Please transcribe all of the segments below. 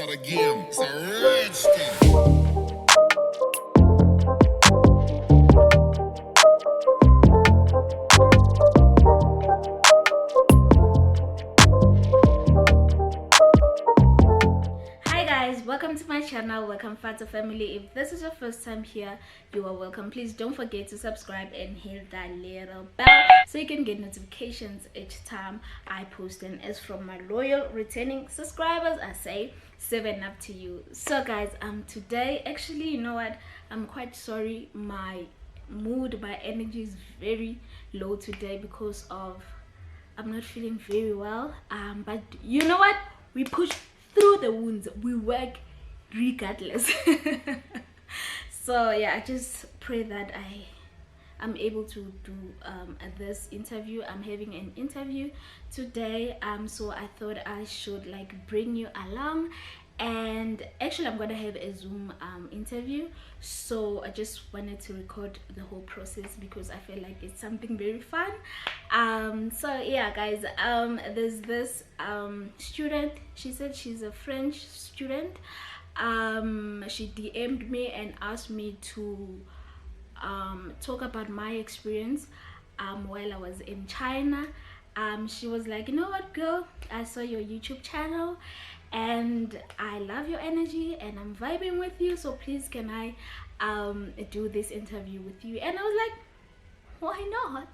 part of the game. It's a rich thing. Hi guys, welcome to my channel. Welcome Fata family. If this is your first time here, you are welcome. Please don't forget to subscribe and hit that little bell so you can get notifications each time I post. And as from my loyal returning subscribers, I say 7 up to you. So guys, today, actually, you know what, I'm quite sorry, my mood, my energy is very low today because of I'm not feeling very well. But you know what? We push through the wounds. We work regardless. So yeah, I just pray that I'm able to do this interview. I'm having an interview today. So I thought I should like bring you along, and actually I'm gonna have a Zoom interview, so I just wanted to record the whole process because I feel like it's something very fun. So yeah guys, there's this student. She said she's a French student. She DM'd me and asked me to talk about my experience while I was in China. She was like, you know what, girl, I saw your YouTube channel and I love your energy and I'm vibing with you, so please can I do this interview with you? And I was like, why not,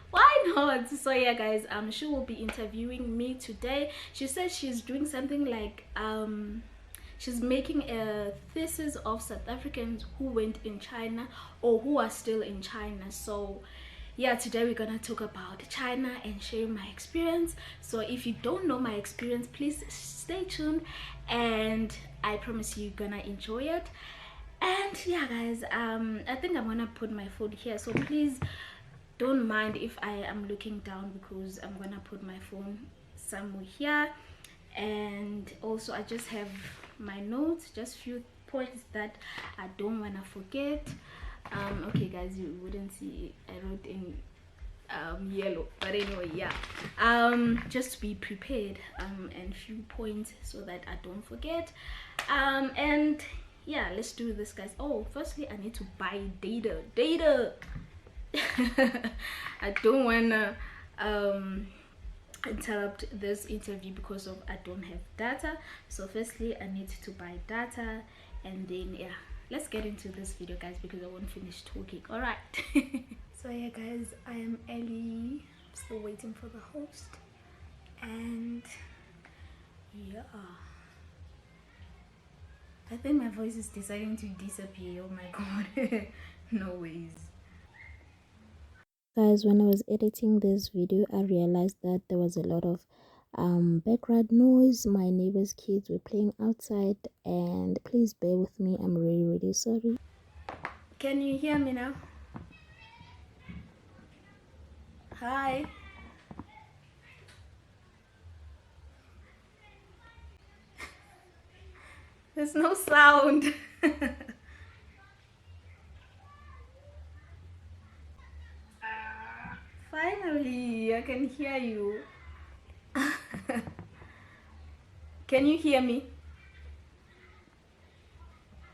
why not? So yeah guys, she will be interviewing me today. She said she's doing something like she's making a thesis of South Africans who went in China or who are still in China. So yeah, today we're gonna talk about China and share my experience. So if you don't know my experience, please stay tuned and I promise you're gonna enjoy it. And yeah guys, I think I'm gonna put my phone here, so please don't mind if I am looking down because I'm gonna put my phone somewhere here. And also I just have my notes, just few points that I don't want to forget. Okay guys, you wouldn't see I wrote in yellow, but anyway, yeah, just be prepared and few points so that I don't forget. And yeah, let's do this guys. Oh, firstly I need to buy data. I don't wanna interrupt this interview because of I don't have data. So firstly I need to buy data, and then yeah, let's get into this video guys because I won't finish talking. All right. So yeah guys, I am Ellie. I'm still waiting for the host, and yeah, I think my voice is deciding to disappear. Oh my god. No ways. Guys, when I was editing this video, I realized that there was a lot of background noise. My neighbor's kids were playing outside, and please bear with me. I'm really sorry. Can you hear me now? Hi. There's no sound. Finally, I can hear you. Can you hear me?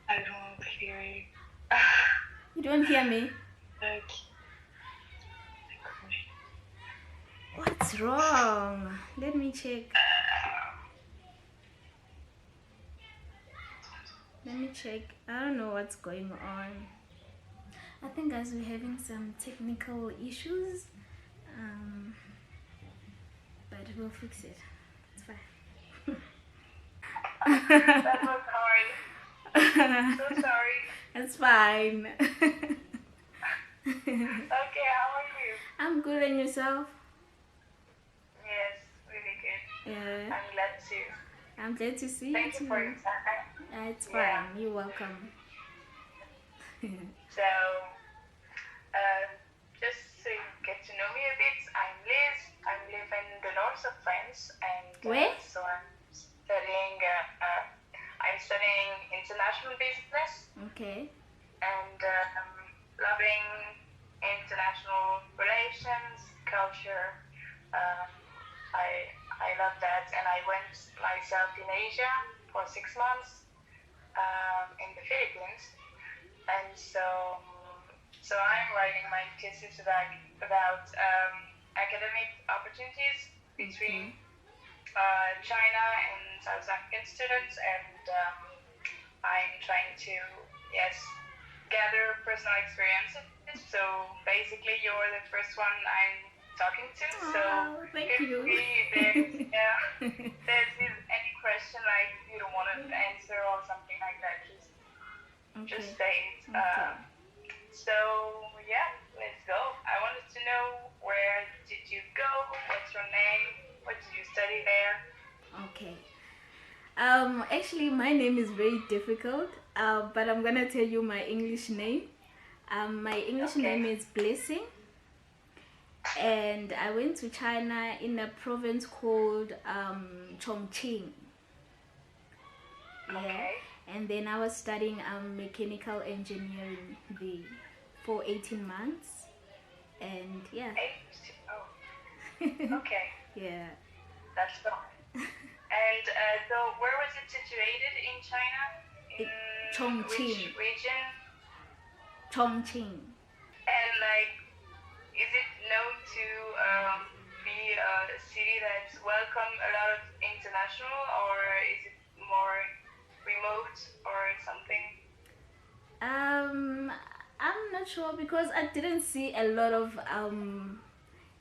I don't hear you. You don't hear me? Okay. What's wrong? Let me check. Let me check. I don't know what's going on. I think guys, we're having some technical issues. But we'll fix it. It's fine. That was hard. So sorry. It's fine. Okay, how are you? I'm good, and yourself? Yes, really good. Yeah. I'm glad to. I'm glad to see Thank you you too. for your time. It's Yeah. fine. You're welcome. So, just to get to know me a bit, I'm Liz. I live in the north of France, and Where? so I'm studying international business. Okay. And loving international relations, culture. I love that, and I went myself in Asia for 6 months in the Philippines, and so I'm writing my thesis about academic opportunities between China and South African students, and I'm trying to gather personal experiences. So basically, you're the first one I'm talking to. So thank if you. there's any question like you don't want to answer or something like that, just say it. So yeah, let's go. I wanted to know, where did you go? What's your name? What did you study there? Okay. Actually, my name is very difficult, but I'm gonna tell you my English name. My English name is Blessing, and I went to China in a province called Chongqing. Okay. And then I was studying mechanical engineering there for 18 months, and yeah. Okay. Yeah. That's fine. And so, where was it situated in China? In Chongqing. which region? Chongqing. And like, is it known to be a city that's welcome a lot of international, or is it more remote or something? I'm not sure because I didn't see a lot of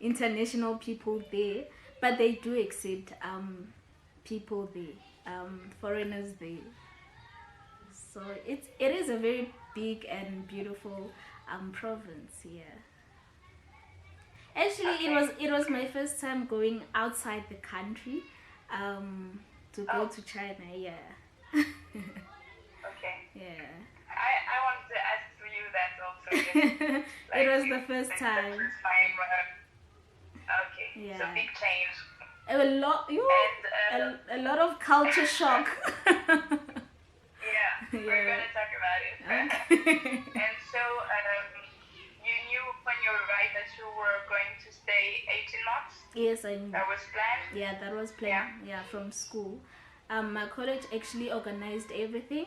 international people there, but they do accept people there, foreigners there. So it is a very big and beautiful province here. Actually, it was my first time going outside the country to go to China. Yeah. Okay. Yeah. I wanted to ask for you that also. It was the first time. Okay. Yeah. So big change. A lot of culture shock. Yeah, we're gonna talk about it. Okay. And so, you knew when you arrived that you were going to stay 18 months? Yes, I knew. That was planned? Yeah, that was planned. Yeah, from school. My college actually organized everything.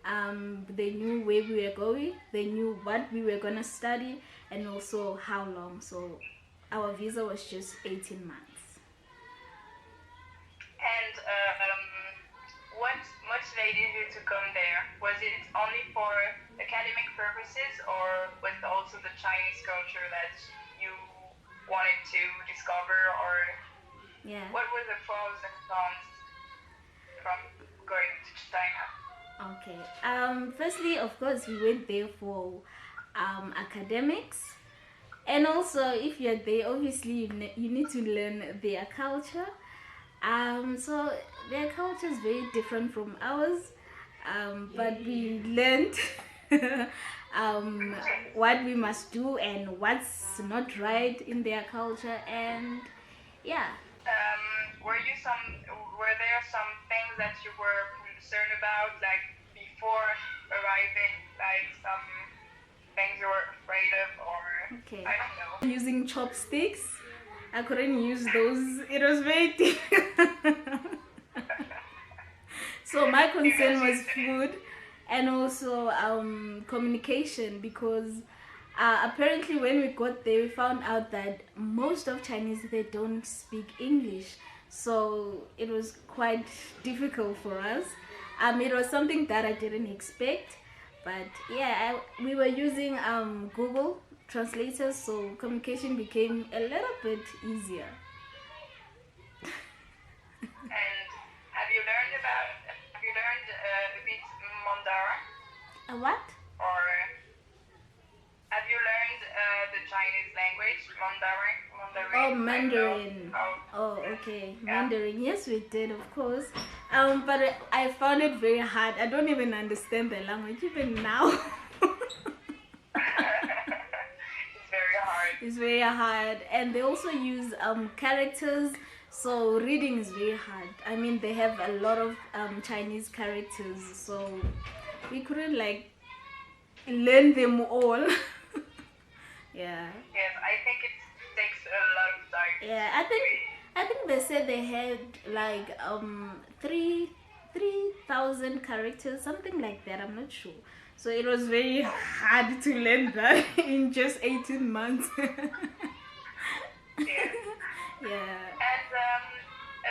They knew where we were going. They knew what we were gonna study, and also how long. So our visa was just 18 months. And what motivated you to come there? Was it only for academic purposes, or was it also the Chinese culture that you wanted to discover, or what were the pros and cons from going to China? Okay. Firstly, of course, we went there for academics, and also if you're there, obviously you need to learn their culture. So their culture is very different from ours, but we learned what we must do and what's not right in their culture, and yeah. Were there some things that you were concerned about, like before arriving, like some things you were afraid of, or I don't know? Using chopsticks, I couldn't use those. It was very difficult. So my concern was food, and also communication, because apparently when we got there, we found out that most of Chinese, they don't speak English. So it was quite difficult for us. It was something that I didn't expect, but yeah, we were using Google translators, so communication became a little bit easier. And have you learned a bit Mandarin? A what? Or have you learned the Chinese language, Mandarin? Oh, Mandarin. Oh, okay. Yeah. Mandarin. Yes, we did, of course. But I found it very hard. I don't even understand the language even now. It's very hard, and they also use characters, so reading is very hard. I mean, they have a lot of Chinese characters, so we couldn't like learn them all. Yeah. Yes, I think it takes a lot of time. Yeah, I think they said they had like 1,000 characters, something like that. I'm not sure. So it was very hard to learn that in just 18 months. Yeah. Yeah. And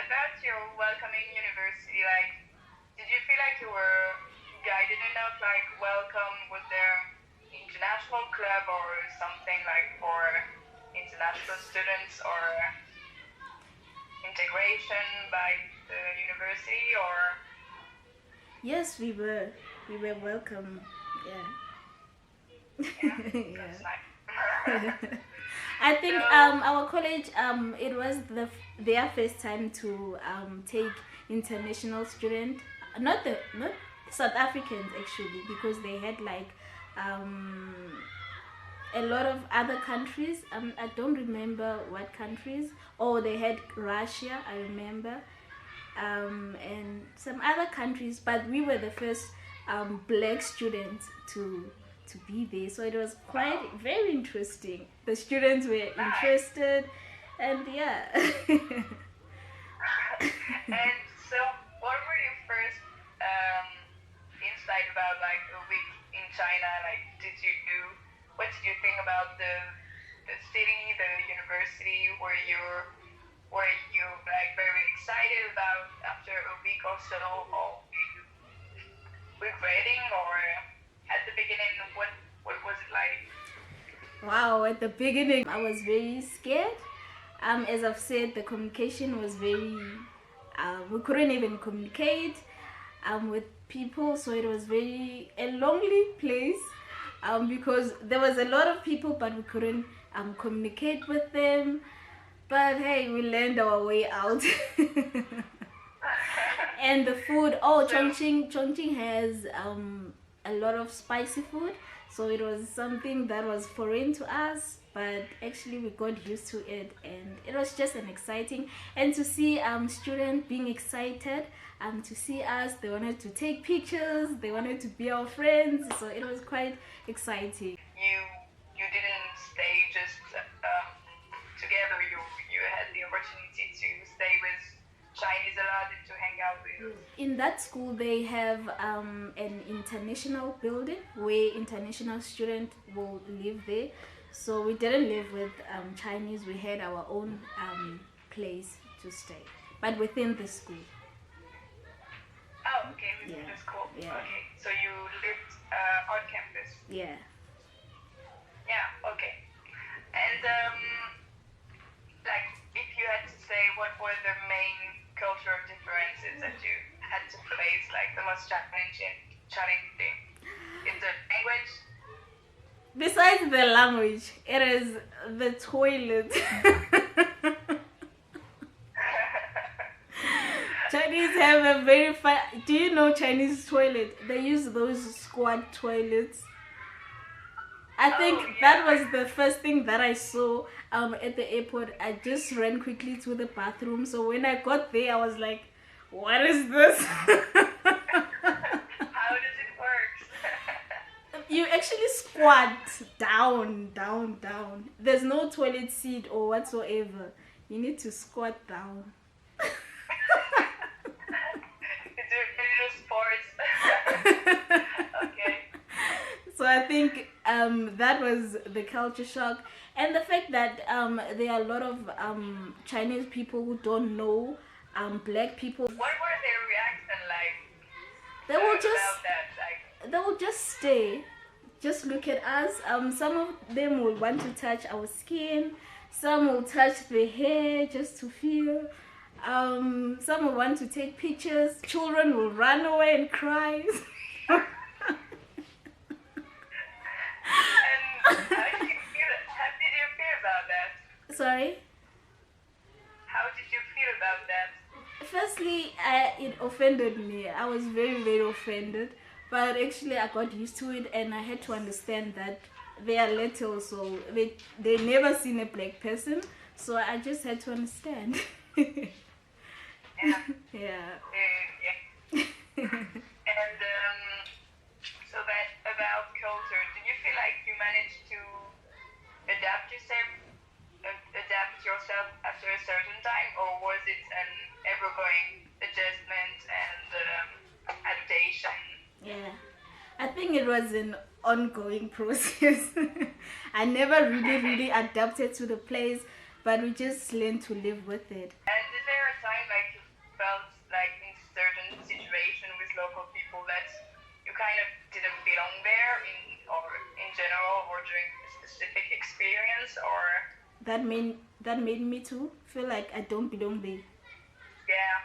about your welcoming university, like, did you feel like you were guided enough? Like, welcome, was there international club or something like for international students, or integration by the university, or? Yes, we were welcome. Yeah. Yeah, that's nice. I think So- our college it was their first time to take international student, not South Africans actually, because they had like a lot of other countries. I don't remember what countries. Oh, they had Russia, I remember, and some other countries, but we were the first black students to be there, so it was quite very interesting. The students were interested, and yeah. And so, what were your first insight about like a week in China? Like, what did you think about the city, the university? Were you like very excited about after a week or so, or regretting, or at the beginning, what was it like? Wow, at the beginning I was very scared. As I've said, the communication was very we couldn't even communicate with people, so it was very a lonely place, because there was a lot of people but we couldn't communicate with them. But hey, we learned our way out. And the food, Chongqing has a lot of spicy food, so it was something that was foreign to us, but actually we got used to it, and it was just an exciting. And to see students being excited to see us, they wanted to take pictures, they wanted to be our friends, so it was quite exciting. You didn't stay just together. You had the opportunity to stay with Chinese a lot and to hang out with. In that school they have an international building where international students will live there, so we didn't live with Chinese. We had our own place to stay, but within the school. Oh, okay, within Yeah. the school. Yeah. Okay, so you lived on campus. Yeah. Yeah. Okay. And like, if you had to say, what were the main cultural differences that you had to face, like the most challenging in the language? Besides the language, it is the toilet. Chinese have a very do you know Chinese toilet? They use those squat toilets. I think that was the first thing that I saw at the airport. I just ran quickly to the bathroom. So when I got there, I was like, what is this? How does it work? You actually squat down. There's no toilet seat or whatsoever. You need to squat down. It's a little sports. Okay. So I think that was the culture shock, and the fact that there are a lot of Chinese people who don't know black people. What were their reaction like? They will about just that? Like, they will just stay, just look at us. Some of them will want to touch our skin, some will touch the hair just to feel. Some will want to take pictures. Children will run away and cry. and how did you feel about that? Sorry. How did you feel about that? Firstly, it offended me. I was very, very offended. But actually, I got used to it, and I had to understand that they are little, so they never seen a black person. So I just had to understand. Yeah. Yeah. Yeah. And so that about culture, do you feel like you managed to adapt yourself after a certain time, or was it an ever-going adjustment? And I it was an ongoing process. I never really adapted to the place, but we just learned to live with it. And is there a time like you felt like in certain situation with local people that you kind of didn't belong there in general or during a specific experience, or That made me too feel like I don't belong there. yeah,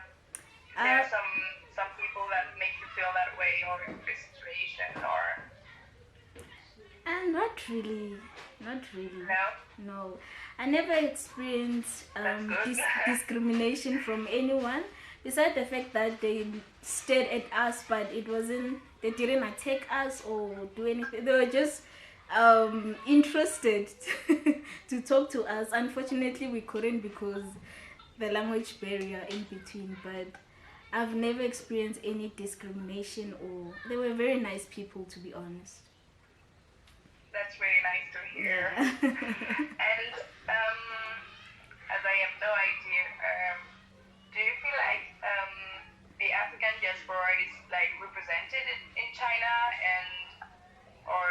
there are some people that make you feel that way or in this situation or And not really. no? No, I never experienced That's good. discrimination from anyone. Besides the fact that they stared at us, but they didn't attack us or do anything. They were just interested to talk to us. Unfortunately, we couldn't because the language barrier in between. But I've never experienced any discrimination, or they were very nice people, to be honest. That's really nice to hear. And as I have no idea, do you feel like the African diaspora is like represented in China, and or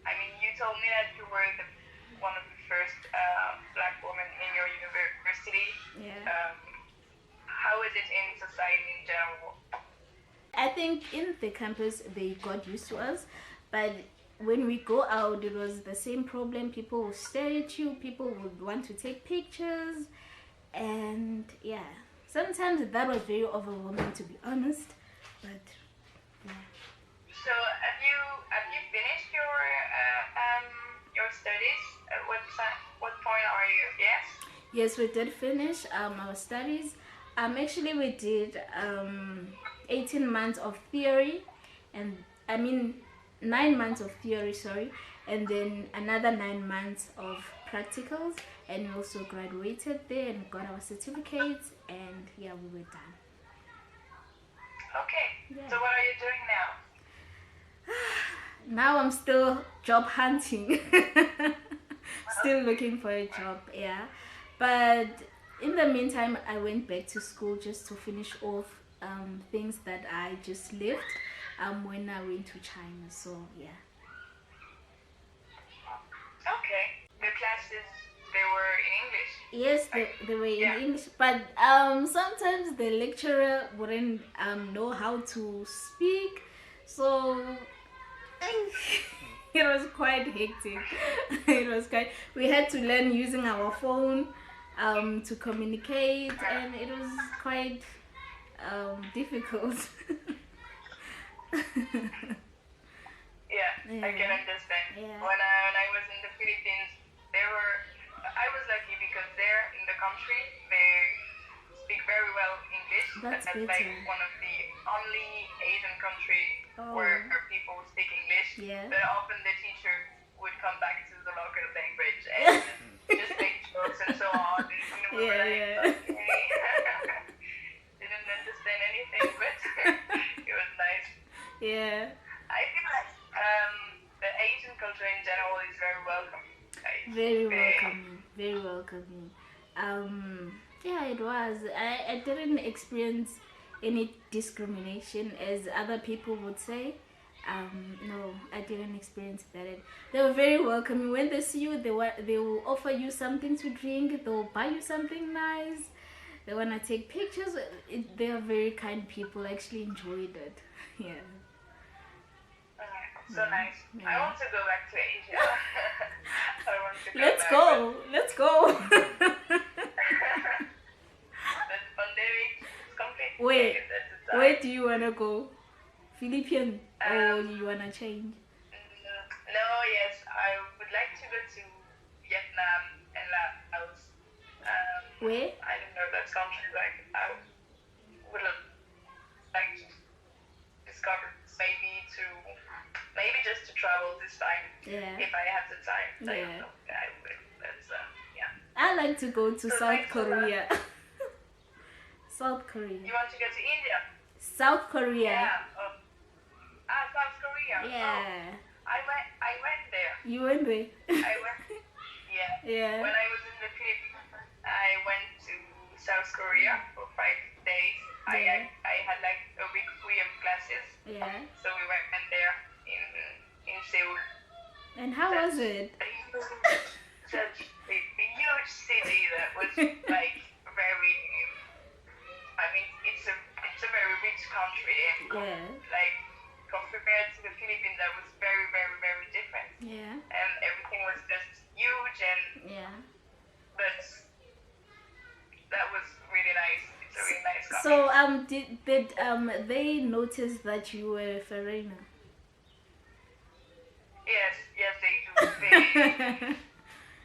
I mean, you told me that you were one of the first black women in your university. Yeah. How is it in society in general? I think in the campus they got used to us, but when we go out, it was the same problem. People would stare at you, people would want to take pictures, and yeah, sometimes that was very overwhelming, to be honest. But yeah. So have you finished your studies? At what point are you? Yes. Yes, we did finish our studies. Actually, we did 18 months of theory, and 9 months of theory, sorry, and then another 9 months of practicals, and we also graduated there and got our certificates, and yeah, we were done. Okay. Yeah. So what are you doing now? Now I'm still job hunting. Still looking for a job, yeah. But in the meantime, I went back to school just to finish off things that I just left when I went to China. So yeah. Okay. The classes, they were in English? Yes, they were in Yeah. English, but sometimes the lecturer wouldn't know how to speak, so it was quite hectic. We had to learn using our phone to communicate, and it was quite difficult. Yeah, I can Yeah. understand. Yeah. When I was in the Philippines, I was lucky because there in the country they speak very well English. That's like better. one of the only Asian country Oh. where people speak English. Yeah. But often the teacher would come back to the local language and just make jokes and so on. And we were Yeah, like, okay. Didn't understand anything, but it was nice. Yeah. I feel like the Asian culture in general is very welcoming. Like, Very welcoming, very welcoming. Yeah, it was. I didn't experience any discrimination, as other people would say. No, I didn't experience that. They were very welcoming. When they see you, they will offer you something to drink. They will buy you something nice. They wanna take pictures. They are very kind people. I actually enjoyed it. Yeah. So nice. I Yeah. want to go back to Asia. I want to go Let's back, go. Let's go. but the pandemic is completely Wait, taken at the time. where do you wanna go? Philippines, or you wanna change? No, yes, I would like to go to Vietnam and Laos. Where? I don't know those countries. Like I would like to discover maybe just to travel this time Yeah. if I have the time. I Yeah. don't know. I will. That's yeah. I like to go to So South thanks for that. Korea. South You Korea. want to go to India? South Korea. Yeah. South Korea. Yeah. Oh, I went there. You went there? I went. Yeah. Yeah. When I was in the Philippines, I went to South Korea for 5 days. Yeah. I had like a week free of classes, Yeah. so we went there And how was it? Such a huge city that was like very. I mean, it's a very rich country, and Yeah. like compared to the Philippines, that was very, very, very different. Yeah. And everything was just huge, and Yeah. but that was really nice. It's a really nice country. So did they notice that you were a foreigner? Yes, they do.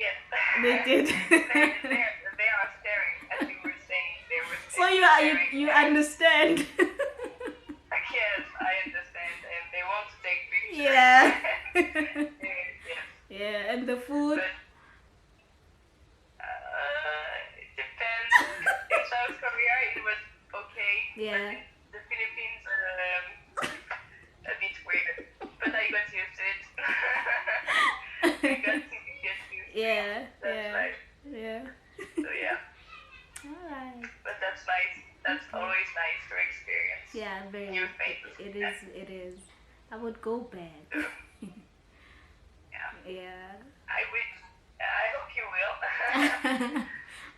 Yes. They did. they are staring, as you were saying. They were So staring. you understand? Yes, I understand, and they want to take pictures. Yeah. Yes. Yeah, and the food. But it depends. In South Korea, it was okay. Yeah. But in the Philippines, a bit weird. But I got used to it. I got to get used to Yeah. it. That's Yeah. life. Yeah. So yeah. Alright. But that's nice. That's always nice to experience. Yeah, very. New faces. It is. It is. I would go back. Yeah. Yeah. I hope you will.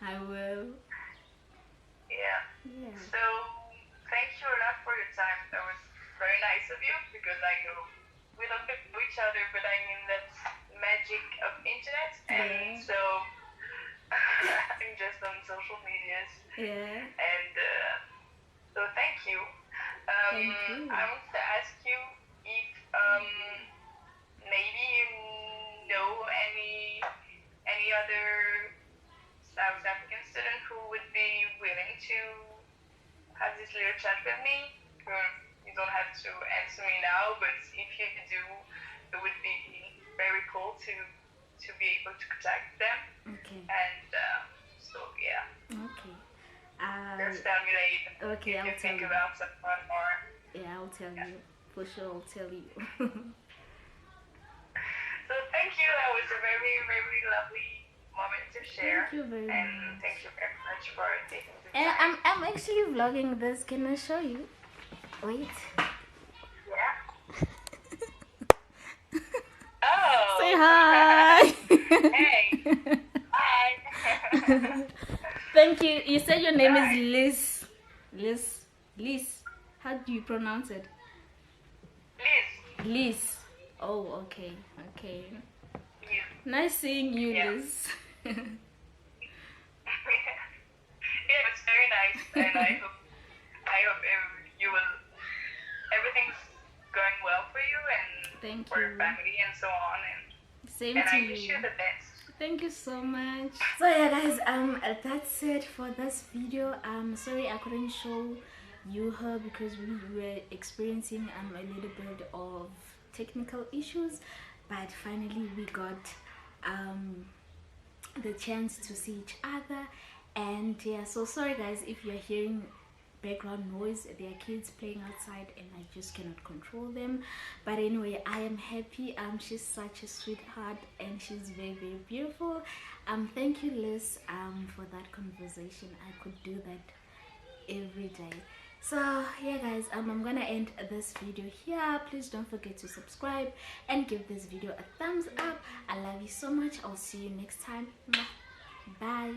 I will. Yeah. Yeah. So thank you a lot for your time. That was very nice of you, because I know we don't know each other, but I mean that's magic of internet, and Yeah. so I'm just on social medias, Yeah. and so thank you. Thank you. I want to ask you if maybe you know any other South African student who would be willing to have this little chat with me. You don't have to answer me now, but if you do, it would be very cool to be able to contact them. Okay. And so yeah, Okay. just tell me later Okay, if I'll you tell think you. about someone more. Yeah, I'll tell you. For sure, I'll tell you. So thank you. That was a very, very lovely moment to share. Thank you very And much. thank you very much for taking the And time. I'm actually vlogging this. Can I show you? Wait. Yeah. Oh. Say hi. Hey. Hi. Thank you. You said your name is Liz. Liz. How do you pronounce it? Liz. Liz. Oh, okay. Okay. You. Nice seeing you, Yeah. Liz. Yeah, it's very nice, and I hope you will. Everything's going well for you and Thank for you. your family and so on. Same And to I wish you. you the best. Thank you so much. So yeah guys, that's it for this video. Sorry I couldn't show you her because we were experiencing a little bit of technical issues, but finally we got the chance to see each other. And yeah, so sorry guys if you're hearing background noise. There are kids playing outside and I just cannot control them. But anyway, I am happy. She's such a sweetheart and she's very, very beautiful. Thank you, Liz, for that conversation. I could do that every day. So yeah guys, I'm gonna end this video here. Please don't forget to subscribe and give this video a thumbs up. I love you so much. I'll see you next time. Bye.